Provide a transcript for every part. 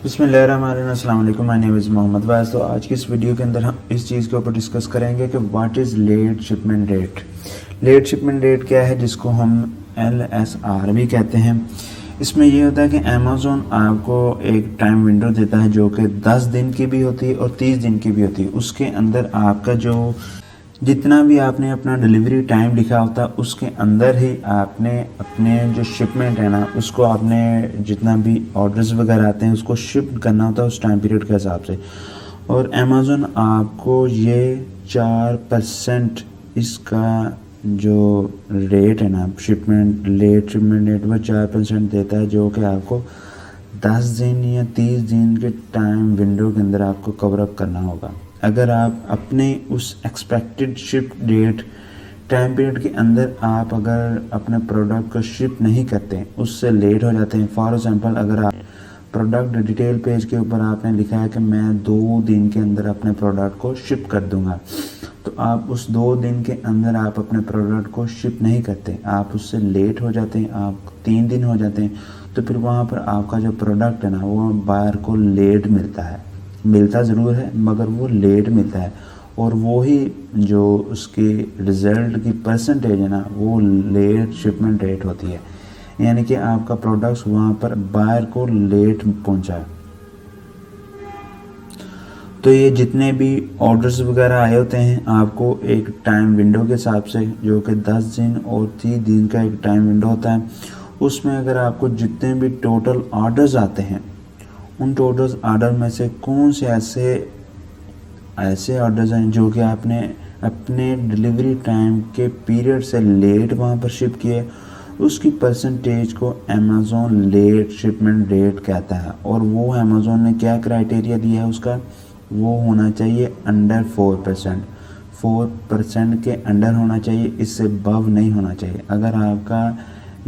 बिस्मिल्लाहिर्रहमानिर्रहीम, अस्सलाम वालेकुम, my name is Mohammed Wais. तो आज की इस वीडियो के अंदर हम इस चीज़ के ऊपर डिस्कस करेंगे कि what is late shipment date. Late shipment date क्या है, जिसको हम LSR भी कहते हैं। इसमें ये होता है कि अमेज़ॉन आपको एक टाइम विंडो देता है जो कि 10 दिन की भी होती है और 30 दिन की भी होती है। उसके अंदर आपका जो जितना भी आपने अपना डिलीवरी टाइम लिखा होता है उसके अंदर ही आपने अपने जो शिपमेंट है ना उसको आपने जितना भी ऑर्डर्स वगैरह आते हैं उसको शिप करना होता है उस टाइम पीरियड के हिसाब से। और अमेज़ॉन आपको ये 4% इसका जो रेट है ना शिपमेंट लेट शिपमेंट रेट वो 4% देता है, जो कि आपको 10 दिन या 30 दिन के टाइम विंडो के अंदर आपको कवर अप करना होगा। अगर आप अपने उस expected ship date time period के अंदर आप अगर अपने प्रोडक्ट को शिप नहीं करते, उससे लेट हो जाते हैं। फॉर एग्जांपल, अगर आप प्रोडक्ट डिटेल पेज के ऊपर आपने लिखा है कि मैं 2 दिन के अंदर अपने प्रोडक्ट को शिप कर दूंगा, तो आप उस 2 दिन के अंदर आप अपने प्रोडक्ट को शिप नहीं करते, आप उससे लेट हो जाते हैं, आप 3 दिन हो जाते हैं, तो फिर वहाँ पर आपका जो प्रोडक्ट है ना वो बायर को लेट मिलता है। मिलता ज़रूर है मगर वो लेट मिलता है, और वो ही जो उसके रिज़ल्ट की परसेंटेज है ना वो लेट शिपमेंट रेट होती है, यानी कि आपका प्रोडक्ट्स वहाँ पर बायर को लेट पहुँचा है। तो ये जितने भी ऑर्डर्स वगैरह आए होते हैं आपको एक टाइम विंडो के हिसाब से, जो कि 10 दिन और 30 दिन का एक टाइम विंडो होता है, उसमें अगर आपको जितने भी टोटल ऑर्डर्स आते हैं उन टोटल ऑर्डर में से कौन से ऐसे ऑर्डर्स हैं जो कि आपने अपने डिलीवरी टाइम के पीरियड से लेट वहाँ पर शिप किए, उसकी परसेंटेज को अमेज़ॉन लेट शिपमेंट रेट कहता है। और वो अमेज़ॉन ने क्या क्राइटेरिया दिया है उसका, वो होना चाहिए अंडर 4%। 4% के अंडर होना चाहिए, इससे अबव नहीं होना चाहिए। अगर आपका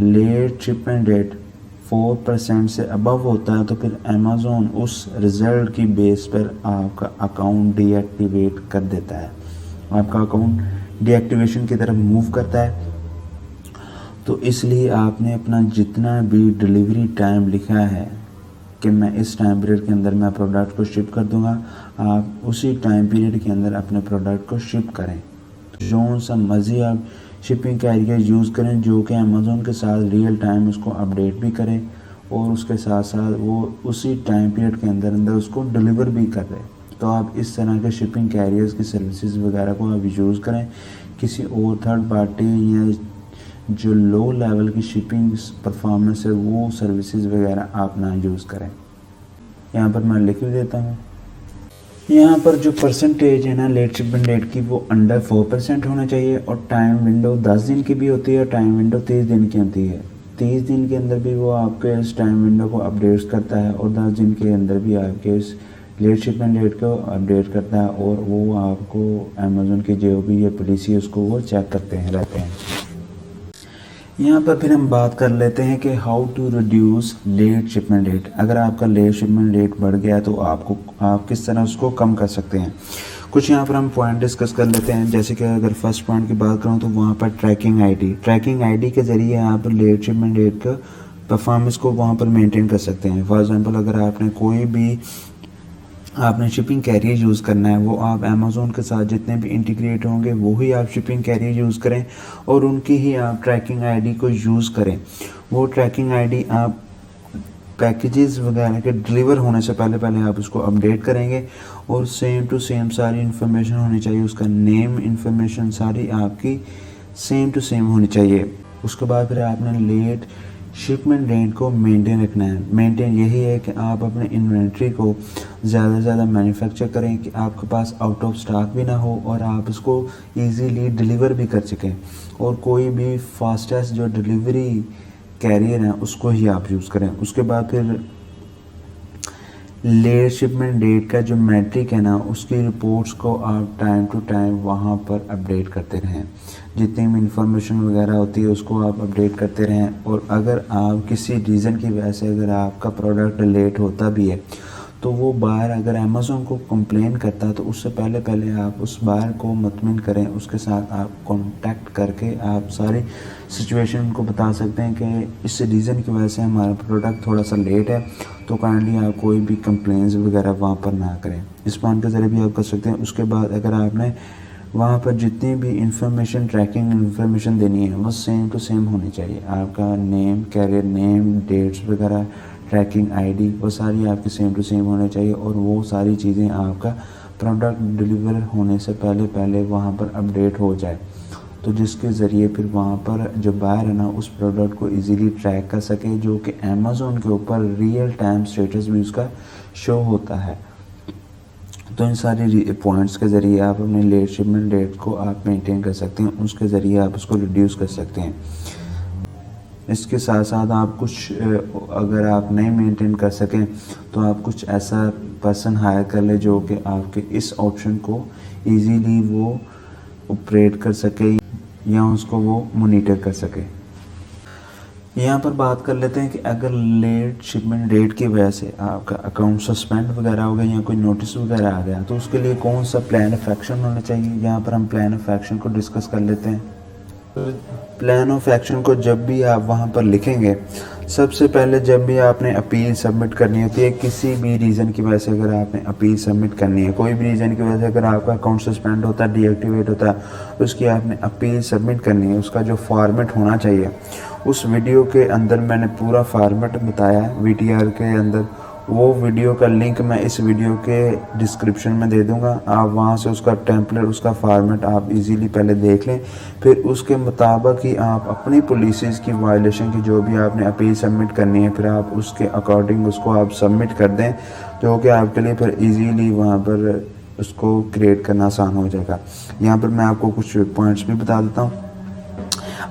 लेट शिपमेंट रेट 4% से अबव होता है तो फिर अमेज़ॉन उस रिज़ल्ट की बेस पर आपका अकाउंट डीएक्टिवेट कर देता है, आपका अकाउंट डीएक्टिवेशन की तरफ मूव करता है। तो इसलिए आपने अपना जितना भी डिलीवरी टाइम लिखा है कि मैं इस टाइम पीरियड के अंदर मैं प्रोडक्ट को शिप कर दूंगा, आप उसी टाइम पीरियड के अंदर अपने प्रोडक्ट को शिप करें। जो सा मर्जी आप शिपिंग कैरियर यूज़ करें जो कि अमेज़ॉन के साथ रियल टाइम उसको अपडेट भी करें और उसके साथ साथ वो उसी टाइम पीरियड के अंदर अंदर उसको डिलीवर भी कर रहे। तो आप इस तरह के शिपिंग कैरियर्स की सर्विसेज वगैरह को आप यूज़ करें। किसी और थर्ड पार्टी या जो लो लेवल की शिपिंग परफॉर्मेंस है वो सर्विसेज वगैरह आप ना यूज़ करें। यहाँ पर मैं लिख भी देता हूँ। यहाँ पर जो परसेंटेज है ना लेट शिपमेंट डेट की वो अंडर 4% होना चाहिए, और टाइम विंडो 10 दिन की भी होती है और टाइम विंडो 30 दिन की होती है। 30 दिन के अंदर भी वो आपके इस टाइम विंडो को अपडेट करता है और 10 दिन के अंदर भी आपके इस लेट शिपमेंट डेट को अपडेट करता है, और वो आपको अमेज़ॉन की जो भी ये पॉलिसी है उसको वो चेक करते हैं रहते हैं। यहाँ पर फिर हम बात कर लेते हैं कि how to reduce late shipment date. अगर आपका लेट शिपमेंट डेट बढ़ गया तो आप किस तरह उसको कम कर सकते हैं। कुछ यहाँ पर हम पॉइंट डिस्कस कर लेते हैं। जैसे कि अगर फर्स्ट पॉइंट की बात करूँ तो वहाँ पर ट्रैकिंग आईडी के ज़रिए आप लेट शिपमेंट डेट का परफॉर्मेंस को वहाँ पर मेंटेन कर सकते हैं। फॉर एग्जांपल, अगर आपने कोई भी आपने शिपिंग कैरियर यूज़ करना है, वो आप अमेज़ॉन के साथ जितने भी इंटीग्रेट होंगे वो ही आप शिपिंग कैरियर यूज़ करें और उनकी ही आप ट्रैकिंग आईडी को यूज़ करें। वो ट्रैकिंग आईडी आप पैकेजेस वगैरह के डिलीवर होने से पहले आप उसको अपडेट करेंगे, और सेम टू सेम सारी इन्फॉर्मेशन होनी चाहिए। उसका नेम इन्फॉर्मेशन सारी आपकी सेम टू सेम होनी चाहिए। उसके बाद फिर आपने लेट शिपमेंट डेट को मेंटेन रखना है। मेंटेन यही है कि आप अपने इन्वेंट्री को ज़्यादा से ज़्यादा मैन्युफैक्चर करें कि आपके पास आउट ऑफ स्टॉक भी ना हो और आप उसको इजीली डिलीवर भी कर सकें, और कोई भी फास्टेस्ट जो डिलीवरी कैरियर है उसको ही आप यूज़ करें। उसके बाद फिर लेट शिपमेंट डेट का जो मैट्रिक है ना उसकी रिपोर्ट्स को आप टाइम टू टाइम वहाँ पर अपडेट करते रहें। जितनी भी इंफॉर्मेशन वगैरह होती है उसको आप अपडेट करते रहें। और अगर आप किसी रीज़न की वजह से अगर आपका प्रोडक्ट लेट होता भी है तो वो बायर अगर अमेज़ॉन को कंप्लेन करता है तो उससे पहले आप उस बायर को मुतमिन करें, उसके साथ आप कांटेक्ट करके आप सारी सिचुएशन उनको बता सकते हैं कि इस रीज़न की वजह से हमारा प्रोडक्ट थोड़ा सा लेट है, तो काइंडली आप कोई भी कंप्लेंट्स वगैरह वहाँ पर ना करें। इस पॉइंट के ज़रिए भी आप कर सकते हैं। उसके बाद अगर आपने वहाँ पर जितनी भी इंफॉर्मेशन, ट्रैकिंग इंफॉर्मेशन देनी है वो सेम टू सेम होनी चाहिए। आपका नेम, कैरियर नेम, डेट्स वगैरह, ट्रैकिंग आईडी, वो सारी आपकी सेम टू सेम होनी चाहिए और वो सारी चीज़ें आपका प्रोडक्ट डिलीवर होने से पहले वहाँ पर अपडेट हो जाए, तो जिसके ज़रिए फिर वहाँ पर जो बायर है ना उस प्रोडक्ट को इजीली ट्रैक कर सके, जो कि अमेज़ॉन के ऊपर रियल टाइम स्टेटस भी उसका शो होता है। तो इन सारी पॉइंट्स के ज़रिए आप अपने लेट शिपमेंट डेट को आप मेंटेन कर सकते हैं, उसके ज़रिए आप उसको रिड्यूस कर सकते हैं। इसके साथ साथ आप कुछ अगर आप नहीं मेंटेन कर सकें तो आप कुछ ऐसा पर्सन हायर कर ले जो कि आपके इस ऑप्शन को इजीली वो ऑपरेट कर सके या उसको वो मॉनिटर कर सके। यहाँ पर बात कर लेते हैं कि अगर लेट शिपमेंट डेट की वजह से आपका अकाउंट सस्पेंड वगैरह हो गया या कोई नोटिस वगैरह आ गया तो उसके लिए कौन सा प्लान ऑफ एक्शन होना चाहिए। यहाँ पर हम प्लान ऑफ एक्शन को डिस्कस कर लेते हैं। प्लान ऑफ एक्शन को जब भी आप वहाँ पर लिखेंगे, सबसे पहले जब भी आपने अपील सबमिट करनी होती है, किसी भी रीज़न की वजह से अगर आपने अपील सबमिट करनी है, कोई भी रीज़न की वजह से अगर आपका अकाउंट सस्पेंड होता है, डीएक्टिवेट होता है, उसकी आपने अपील सबमिट करनी है, उसका जो फॉर्मेट होना चाहिए उस वीडियो के अंदर मैंने पूरा फॉर्मेट बताया है वीटीआर के अंदर। वो वीडियो का लिंक मैं इस वीडियो के डिस्क्रिप्शन में दे दूंगा। आप वहां से उसका टेम्पलेट, उसका फॉर्मेट आप इजीली पहले देख लें, फिर उसके मुताबिक ही आप अपनी पॉलिसीज़ की वायलेशन की जो भी आपने अपील सबमिट करनी है फिर आप उसके अकॉर्डिंग उसको आप सबमिट कर दें, जो कि आपके लिए फिर इजीली वहाँ पर उसको क्रिएट करना आसान हो जाएगा। यहाँ पर मैं आपको कुछ पॉइंट्स भी बता देता हूँ।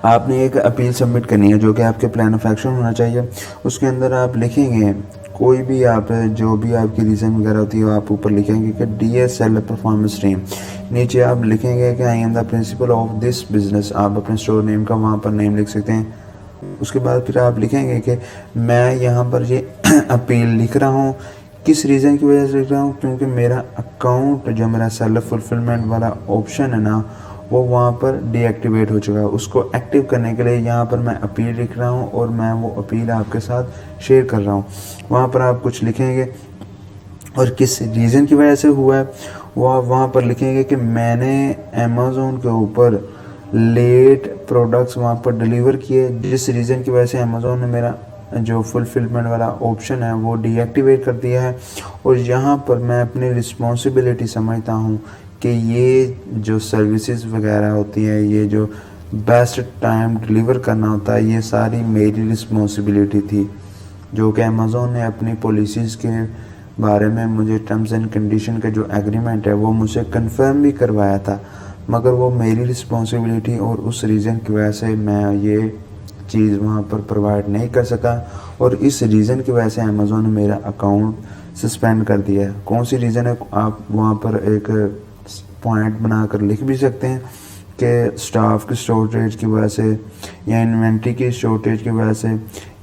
आपने एक अपील सबमिट करनी है जो कि आपके प्लान ऑफ एक्शन होना चाहिए। उसके अंदर आप लिखेंगे कोई भी आप जो भी आपकी रीज़न वगैरह होती है आप ऊपर लिखेंगे कि डियर सेलर परफॉर्मेंस टीम, नीचे आप लिखेंगे कि I am the principle of this business, आप अपने स्टोर नेम का वहाँ पर नेम लिख सकते हैं। उसके बाद फिर आप लिखेंगे कि मैं यहाँ पर ये अपील लिख रहा हूँ, किस रीज़न की वजह से लिख रहा हूँ, क्योंकि मेरा अकाउंट जो मेरा सेलर फुलफिलमेंट वाला ऑप्शन है ना वो वहाँ पर डीएक्टिवेट हो चुका है। उसको एक्टिव करने के लिए यहाँ पर मैं अपील लिख रहा हूँ और मैं वो अपील आपके साथ शेयर कर रहा हूँ। वहाँ पर आप कुछ लिखेंगे और किस रीज़न की वजह से हुआ है वो आप वहाँ पर लिखेंगे कि मैंने अमेज़ॉन के ऊपर लेट प्रोडक्ट्स वहाँ पर डिलीवर किए, जिस रीज़न की वजह से अमेज़ॉन ने मेरा जो फुलफिलमेंट वाला ऑप्शन है वो डीएक्टिवेट कर दिया है। और यहाँ पर मैं अपनी रिस्पॉन्सिबिलिटी समझता हूँ कि ये जो सर्विसेज वगैरह होती हैं, ये जो बेस्ट टाइम डिलीवर करना होता है, ये सारी मेरी रिस्पॉन्सिबिलिटी थी, जो कि अमेज़ॉन ने अपनी पॉलिसीज़ के बारे में मुझे टर्म्स एंड कंडीशन का जो एग्रीमेंट है वो मुझे कंफर्म भी करवाया था, मगर वो मेरी रिस्पॉन्सिबिलिटी और उस रीज़न की वजह से मैं ये चीज़ वहाँ पर प्रोवाइड नहीं कर सका और इस रीज़न की वजह से अमेज़ॉन ने मेरा अकाउंट सस्पेंड कर दिया है। कौन सी रीज़न है आप वहाँ पर एक पॉइंट बनाकर लिख भी सकते हैं कि स्टाफ की शॉर्टेज की वजह से या इन्वेंट्री की शॉर्टेज की वजह से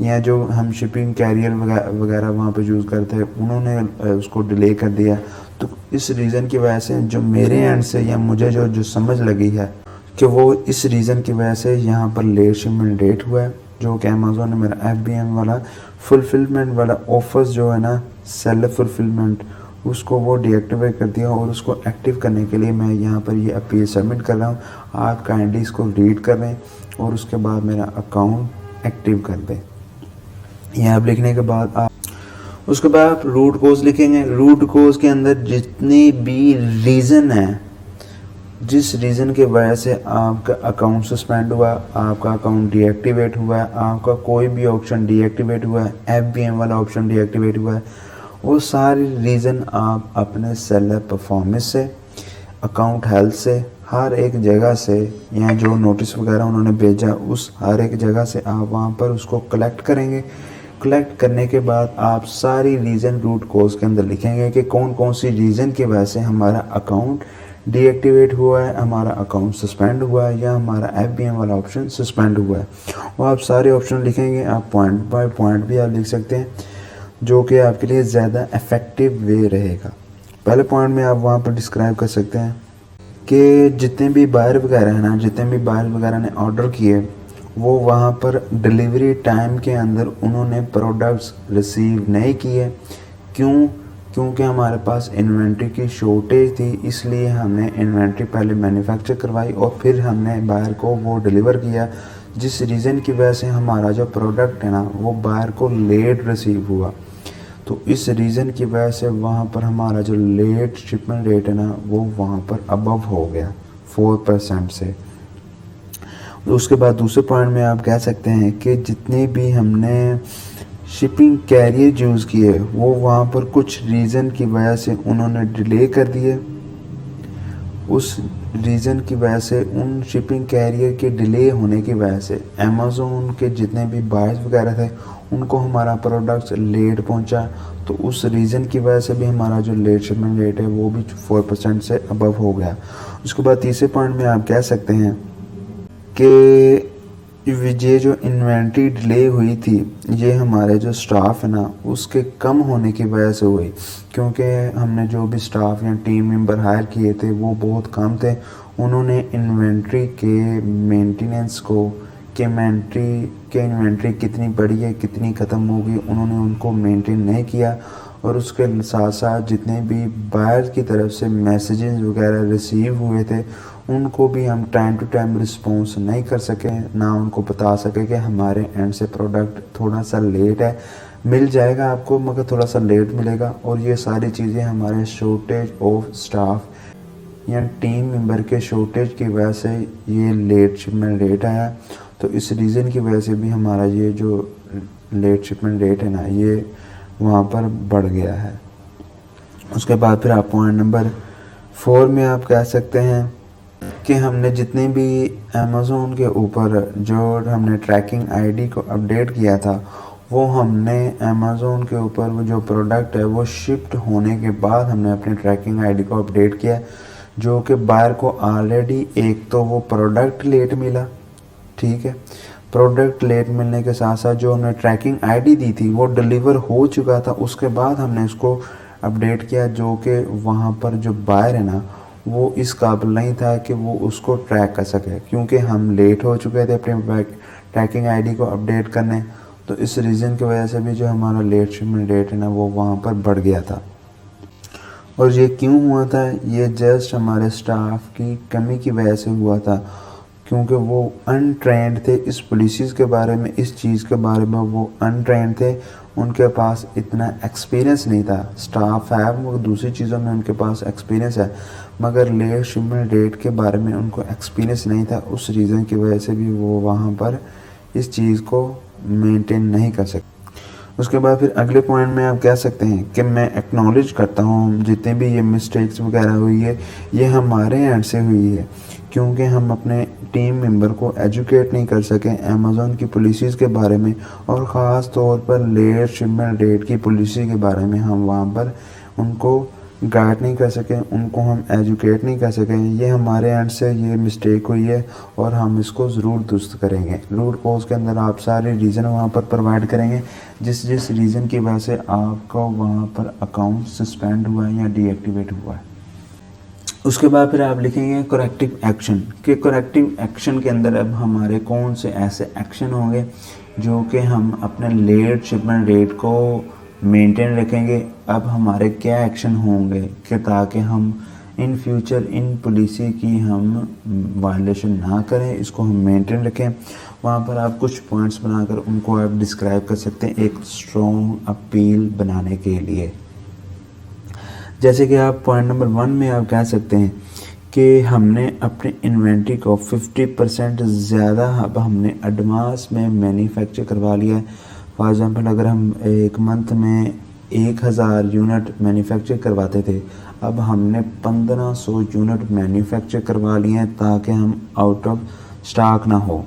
या जो हम शिपिंग कैरियर वगैरह वहाँ पर यूज़ करते हैं उन्होंने उसको डिले कर दिया। तो इस रीज़न की वजह से जो मेरे एंड से या मुझे जो समझ लगी है कि वो इस रीज़न की वजह से यहाँ पर लेट शिपमेंट डेट हुआ है, जो कि अमेज़ॉन ने मेरा FBM वाला फुलफिलमेंट वाला ऑफर्स जो है ना सेलर फुलफिलमेंट उसको वो डीएक्टिवेट कर दिया और उसको एक्टिव करने के लिए मैं यहाँ पर ये अपील सबमिट कर रहा हूँ। आप काइंडली इसको रीड कर लें और उसके बाद मेरा अकाउंट एक्टिव कर दें। यहाँ लिखने के बाद आप उसके बाद आप रूट कोज लिखेंगे। रूट कोज के अंदर जितनी भी रीज़न है, जिस रीज़न की वजह से आपका अकाउंट सस्पेंड हुआ, आपका अकाउंट डीएक्टिवेट हुआ है, आपका कोई भी ऑप्शन डीएक्टिवेट हुआ है, FBM वाला ऑप्शन डीएक्टिवेट हुआ है, वो सारी रीज़न आप अपने सेलर परफॉर्मेंस से, अकाउंट हेल्थ से, हर एक जगह से या जो नोटिस वगैरह उन्होंने भेजा उस हर एक जगह से आप वहाँ पर उसको कलेक्ट करेंगे। कलेक्ट करने के बाद आप सारी रीज़न रूट कोज के अंदर लिखेंगे कि कौन कौन सी रीज़न की वजह से हमारा अकाउंट डीएक्टिवेट हुआ है, हमारा अकाउंट सस्पेंड हुआ है या हमारा FBM वाला ऑप्शन सस्पेंड हुआ है। वो आप सारे ऑप्शन लिखेंगे। आप पॉइंट बाय पॉइंट भी आप लिख सकते हैं। जो कि आपके लिए ज़्यादा इफ़ेक्टिव वे रहेगा। पहले पॉइंट में आप वहाँ पर डिस्क्राइब कर सकते हैं कि जितने भी बायर वगैरह हैं ना, जितने भी बायर वगैरह ने ऑर्डर किए, वो वहाँ पर डिलीवरी टाइम के अंदर उन्होंने प्रोडक्ट्स रिसीव नहीं किए। क्यों? क्योंकि हमारे पास इन्वेंट्री की शॉर्टेज थी, इसलिए हमने इन्वेंट्री पहले मैन्युफैक्चर करवाई और फिर हमने बायर को वो डिलीवर किया, जिस रीज़न की वजह से हमारा जो प्रोडक्ट है ना वो बायर को लेट रिसीव हुआ। तो इस रीज़न की वजह से वहाँ पर हमारा जो लेट शिपमेंट रेट है ना वो वहाँ पर अबव हो गया 4% से। उसके बाद दूसरे पॉइंट में आप कह सकते हैं कि जितने भी हमने शिपिंग कैरियर यूज़ किए वो वहाँ पर कुछ रीज़न की वजह से उन्होंने डिले कर दिए। उस रीज़न की वजह से, उन शिपिंग कैरियर के डिले होने की वजह से अमेज़ोन के जितने भी बायर्स वगैरह थे उनको हमारा प्रोडक्ट्स लेट पहुंचा। तो उस रीज़न की वजह से भी हमारा जो लेट शिपमेंट रेट है वो भी 4% से अबव हो गया। उसके बाद तीसरे पॉइंट में आप कह सकते हैं कि ये जो इन्वेंट्री डिले हुई थी ये हमारे जो स्टाफ है ना उसके कम होने की वजह से हुई, क्योंकि हमने जो भी स्टाफ या टीम मेंबर हायर किए थे वो बहुत कम थे। उन्होंने इन्वेंट्री के मेंटेनेंस को, कि इन्वेंट्री कितनी बड़ी है, कितनी ख़त्म होगी, उन्होंने उनको मेंटेन नहीं किया। और उसके साथ साथ जितने भी बायर की तरफ से मैसेजेस वगैरह रिसीव हुए थे उनको भी हम टाइम टू टाइम रिस्पॉन्स नहीं कर सके, ना उनको बता सके कि हमारे एंड से प्रोडक्ट थोड़ा सा लेट है, मिल जाएगा आपको मगर थोड़ा सा लेट मिलेगा। और ये सारी चीज़ें हमारे शॉर्टेज ऑफ स्टाफ या टीम मेंबर के शॉर्टेज की वजह से ये लेट शिपमेंट रेट आया। तो इस रीज़न की वजह से भी हमारा ये जो लेट शिपमेंट रेट है ना ये वहाँ पर बढ़ गया है। उसके बाद फिर आप पॉइंट नंबर 4 में आप कह सकते हैं कि हमने जितने भी अमेज़ोन के ऊपर जो हमने ट्रैकिंग आईडी को अपडेट किया था वो हमने अमेज़ोन के ऊपर वो जो प्रोडक्ट है वो शिफ्ट होने के बाद हमने अपनी ट्रैकिंग आईडी को अपडेट किया, जो कि बायर को ऑलरेडी एक तो वो प्रोडक्ट लेट मिला, ठीक है, प्रोडक्ट लेट मिलने के साथ साथ जो हमने ट्रैकिंग आईडी दी थी वो डिलीवर हो चुका था। उसके बाद हमने इसको अपडेट किया, जो कि वहाँ पर जो बायर है ना वो इस काबिल नहीं था कि वो उसको ट्रैक कर सके, क्योंकि हम लेट हो चुके थे अपने ट्रैकिंग आईडी को अपडेट करने। तो इस रीज़न की वजह से भी जो हमारा लेट शिपमेंट डेट है ना वो वहाँ पर बढ़ गया था। और ये क्यों हुआ था? ये जस्ट हमारे स्टाफ की कमी की वजह से हुआ था, क्योंकि वो अनट्रेंड थे इस पॉलिसीज़ के बारे में, इस चीज़ के बारे में वो अनट्रेंड थे, उनके पास इतना एक्सपीरियंस नहीं था। स्टाफ है मगर दूसरी चीज़ों में उनके पास एक्सपीरियंस है, मगर लेट शिपमेंट डेट के बारे में उनको एक्सपीरियंस नहीं था। उस रीज़न की वजह से भी वो वहाँ पर इस चीज़ को मेंटेन नहीं कर सकते। उसके बाद फिर अगले पॉइंट में आप कह सकते हैं कि मैं एक्नॉलेज करता हूँ जितने भी ये मिस्टेक्स वगैरह हुई है ये हमारे एंड से हुई है, क्योंकि हम अपने टीम मेंबर को एजुकेट नहीं कर सके अमेज़ॉन की पॉलिसीज़ के बारे में, और ख़ास तौर पर लेट शिपमेंट डेट की पॉलिसी के बारे में हम वहाँ पर उनको गाइड नहीं कर सके, उनको हम एजुकेट नहीं कर सके। ये हमारे एंड से ये मिस्टेक हुई है और हम इसको ज़रूर दुरुस्त करेंगे। रूट कॉज के अंदर आप सारे रीज़न वहाँ पर प्रोवाइड करेंगे, जिस रीज़न की वजह से आपका वहाँ पर अकाउंट सस्पेंड हुआ है या डीएक्टिवेट हुआ है। उसके बाद फिर आप लिखेंगे करेक्टिव एक्शन, कि करेक्टिव एक्शन के अंदर अब हमारे कौन से ऐसे एक्शन होंगे जो कि हम अपने लेट शिपमेंट रेट को मेंटेन रखेंगे। अब हमारे क्या एक्शन होंगे कि ताकि हम इन फ्यूचर इन पॉलिसी की हम वायलेशन ना करें, इसको हम मेंटेन रखें। वहाँ पर आप कुछ पॉइंट्स बनाकर उनको आप डिस्क्राइब कर सकते हैं एक स्ट्रॉन्ग अपील बनाने के लिए। जैसे कि आप पॉइंट नंबर 1 में आप कह सकते हैं कि हमने अपनी इन्वेंट्री को 50% ज़्यादा अब हमने एडवांस में मैन्युफैक्चर करवा लिया है। फॉर एग्ज़ाम्पल अगर हम एक मंथ में 1000 यूनिट मैन्युफैक्चर करवाते थे, अब हमने 1500 यूनिट मैन्युफैक्चर करवा लिए हैं ताकि हम आउट ऑफ स्टॉक ना हो।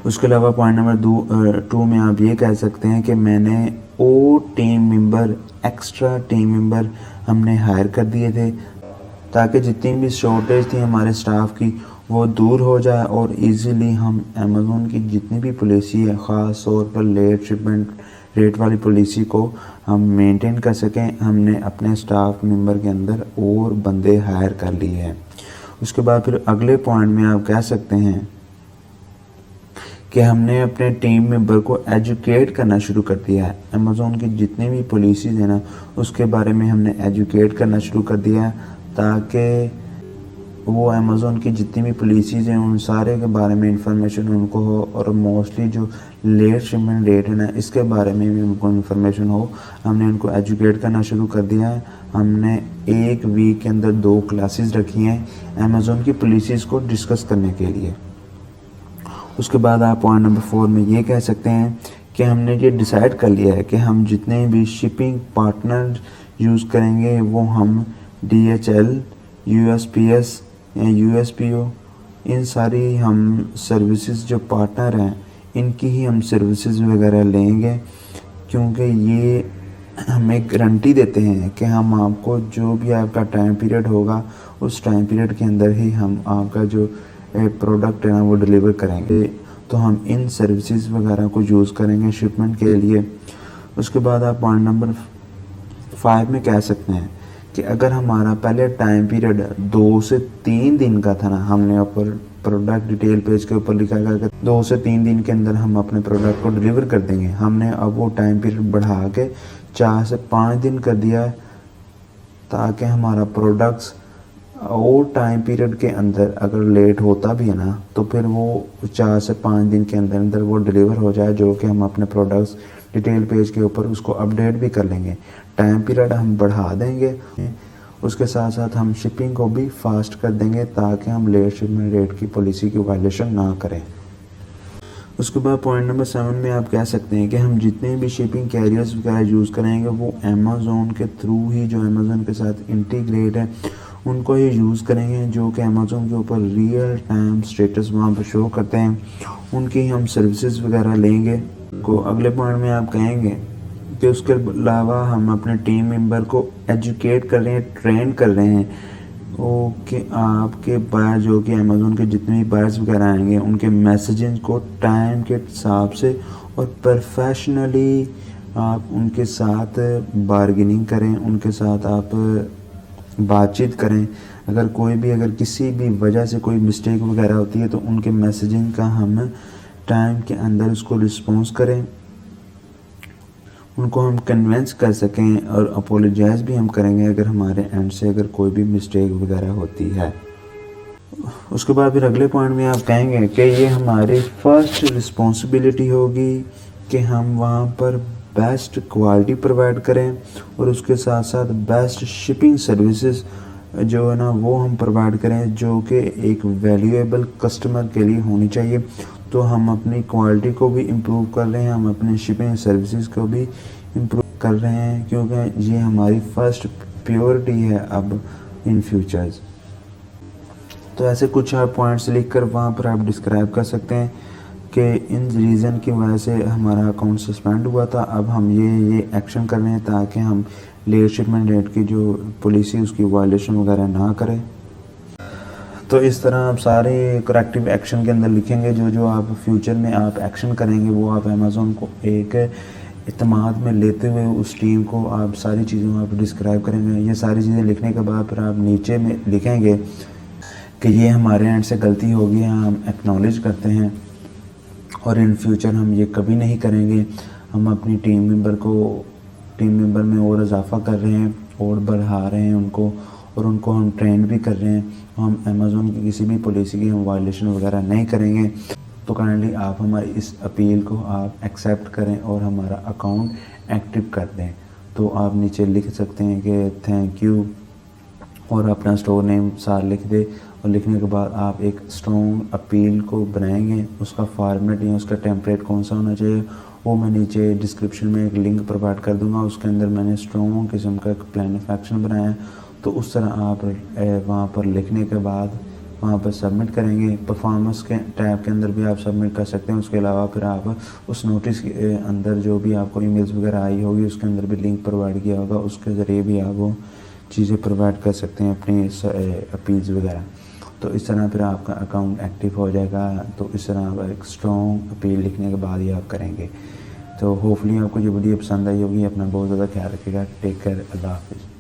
उसके अलावा पॉइंट नंबर 2 में आप ये कह सकते हैं कि मैंने team member, extra team member हमने हायर कर दिए थे ताकि जितनी भी शॉर्टेज थी हमारे स्टाफ की वो दूर हो जाए और इजीली हम अमेज़ॉन की जितनी भी पॉलिसी है ख़ास तौर पर लेट शिपमेंट रेट वाली पॉलिसी को हम मेंटेन कर सकें, हमने अपने स्टाफ मेंबर के अंदर और बंदे हायर कर लिए हैं। उसके बाद फिर अगले पॉइंट में आप कह सकते हैं कि हमने अपने टीम मेंबर को एजुकेट करना शुरू कर दिया है। अमेज़ॉन की जितनी भी पॉलिसीज़ हैं ना, उसके बारे में हमने एजुकेट करना शुरू कर दिया है, ताकि वो अमेज़ॉन की जितनी भी पॉलिसीज़ हैं उन सारे के बारे में इंफॉर्मेशन उनको हो, और मोस्टली जो लेट शिपमेंट डेट है ना, इसके बारे में भी उनको इंफॉर्मेशन हो। हमने उनको एजुकेट करना शुरू कर दिया है। हमने एक वीक के अंदर 2 क्लासेस रखी हैं अमेज़ॉन की पॉलिसीज़ को डिस्कस करने के लिए। उसके बाद आप पॉइंट नंबर 4 में ये कह सकते हैं कि हमने ये डिसाइड कर लिया है कि हम जितने भी शिपिंग पार्टनर यूज़ करेंगे वो हम DHL, USPS या USPO, इन सारी हम सर्विसेज जो पार्टनर हैं इनकी ही हम सर्विसेज वगैरह लेंगे, क्योंकि ये हमें गारंटी देते हैं कि हम आपको जो भी आपका टाइम पीरियड होगा उस टाइम पीरियड के अंदर ही हम आपका जो प्रोडक्ट है ना वो डिलीवर करेंगे। तो हम इन सर्विसेज वगैरह को यूज़ करेंगे शिपमेंट के लिए। उसके बाद आप पॉइंट नंबर 5 में कह सकते हैं कि अगर हमारा पहले टाइम पीरियड 2 से 3 दिन का था ना, हमने ऊपर प्रोडक्ट डिटेल पेज के ऊपर लिखा गया कि 2 से 3 दिन के अंदर हम अपने प्रोडक्ट को डिलीवर कर देंगे। हमने अब वो टाइम पीरियड बढ़ा के 4 से 5 दिन कर दिया है, ताकि हमारा प्रोडक्ट्स और टाइम पीरियड के अंदर अगर लेट होता भी है ना, तो फिर वो 4 से 5 दिन के अंदर अंदर वो डिलीवर हो जाए, जो कि हम अपने प्रोडक्ट्स डिटेल पेज के ऊपर उसको अपडेट भी कर लेंगे। टाइम पीरियड हम बढ़ा देंगे, उसके साथ साथ हम शिपिंग को भी फास्ट कर देंगे, ताकि हम लेट शिपमेंट रेट की पॉलिसी की वायलेशन ना करें। उसके बाद पॉइंट नंबर 7 में आप कह सकते हैं कि हम जितने भी शिपिंग कैरियर्स वगैरह यूज़ करेंगे वो अमेज़ॉन के थ्रू ही, जो अमेज़ॉन के साथ इंटीग्रेट है उनको ही यूज़ करेंगे, जो कि अमेज़ॉन के ऊपर रियल टाइम स्टेटस वहाँ पर शो करते हैं, उनकी हम सर्विसेज वगैरह लेंगे। को अगले पॉइंट में आप कहेंगे कि उसके अलावा हम अपने टीम मेंबर को एजुकेट कर रहे हैं, ट्रेन कर रहे हैं, वो कि आपके बायर जो कि अमेज़ॉन के जितने भी बायर्स वगैरह आएंगे उनके मैसेजेस को टाइम के हिसाब से और प्रोफेशनली आप उनके साथ बार्गेनिंग करें, उनके साथ आप बातचीत करें। अगर किसी भी वजह से कोई मिस्टेक वगैरह होती है तो उनके मैसेजिंग का हम टाइम के अंदर उसको रिस्पॉन्स करें, उनको हम कन्विंस कर सकें, और अपोलोजाइज़ भी हम करेंगे अगर हमारे एंड से अगर कोई भी मिस्टेक वगैरह होती है। उसके बाद फिर अगले पॉइंट में आप कहेंगे कि ये हमारी फर्स्ट रिस्पॉन्सिबिलिटी होगी कि हम वहाँ पर बेस्ट क्वालिटी प्रोवाइड करें, और उसके साथ साथ बेस्ट शिपिंग सर्विसेज जो है ना वो हम प्रोवाइड करें, जो कि एक वैल्यूएबल कस्टमर के लिए होनी चाहिए। तो हम अपनी क्वालिटी को भी इम्प्रूव कर रहे हैं, हम अपने शिपिंग सर्विसेज को भी इम्प्रूव कर रहे हैं, क्योंकि ये हमारी फर्स्ट प्रायोरिटी है अब इन फ्यूचर्स। तो ऐसे कुछ आप पॉइंट्स लिख कर वहाँ पर आप डिस्क्राइब कर सकते हैं कि इन रीज़न की वजह से हमारा अकाउंट सस्पेंड हुआ था, अब हम ये एक्शन कर रहे हैं ताकि हम लेट शिपमेंट डेट की जो पॉलिसी उसकी वायलेशन वगैरह ना करें। तो इस तरह आप सारे करेक्टिव एक्शन के अंदर लिखेंगे, जो आप फ्यूचर में आप एक्शन करेंगे वो आप अमेज़ॉन को एक इत्मीनान में लेते हुए उस टीम को आप सारी चीज़ों आप डिस्क्राइब करेंगे। ये सारी चीज़ें लिखने के बाद फिर आप नीचे में लिखेंगे कि ये हमारे एंड से गलती होगी, हम एक्नॉलेज करते हैं और इन फ्यूचर हम ये कभी नहीं करेंगे। हम अपनी टीम मेंबर में और इजाफा कर रहे हैं और बढ़ा रहे हैं उनको, और उनको हम ट्रेन भी कर रहे हैं। हम अमेज़ॉन की किसी भी पॉलिसी की हम वायलेशन वगैरह नहीं करेंगे। तो काइंडली आप हमारी इस अपील को आप एक्सेप्ट करें और हमारा अकाउंट एक्टिव कर दें। तो आप नीचे लिख सकते हैं कि थैंक यू और अपना स्टोर नेम साथ लिख दे, और लिखने के बाद आप एक स्ट्रॉन्ग अपील को बनाएंगे। उसका फॉर्मेट या उसका टेम्पलेट कौन सा होना चाहिए वो मैं नीचे डिस्क्रिप्शन में एक लिंक प्रोवाइड कर दूंगा। उसके अंदर मैंने स्ट्रॉन्ग किस्म का एक प्लान ऑफ एक्शन बनाया है। तो उस तरह आप वहाँ पर लिखने के बाद वहाँ पर सबमिट करेंगे। परफॉर्मेंस के टैब के अंदर भी आप सबमिट कर सकते हैं। उसके अलावा फिर आप उस नोटिस के अंदर जो भी आपको ईमेल्स वगैरह आई होगी उसके अंदर भी लिंक प्रोवाइड किया होगा, उसके ज़रिए भी आप वो चीज़ें प्रोवाइड कर सकते हैं अपनी अपील्स वगैरह। तो इस तरह फिर आपका अकाउंट एक्टिव हो जाएगा। तो इस तरह आप एक स्ट्रॉन्ग अपील लिखने के बाद ही आप करेंगे। तो होपफुली आपको ये वीडियो पसंद आई होगी। अपना बहुत ज़्यादा ख्याल रखिएगा। Take care. अल्लाह हाफिज़।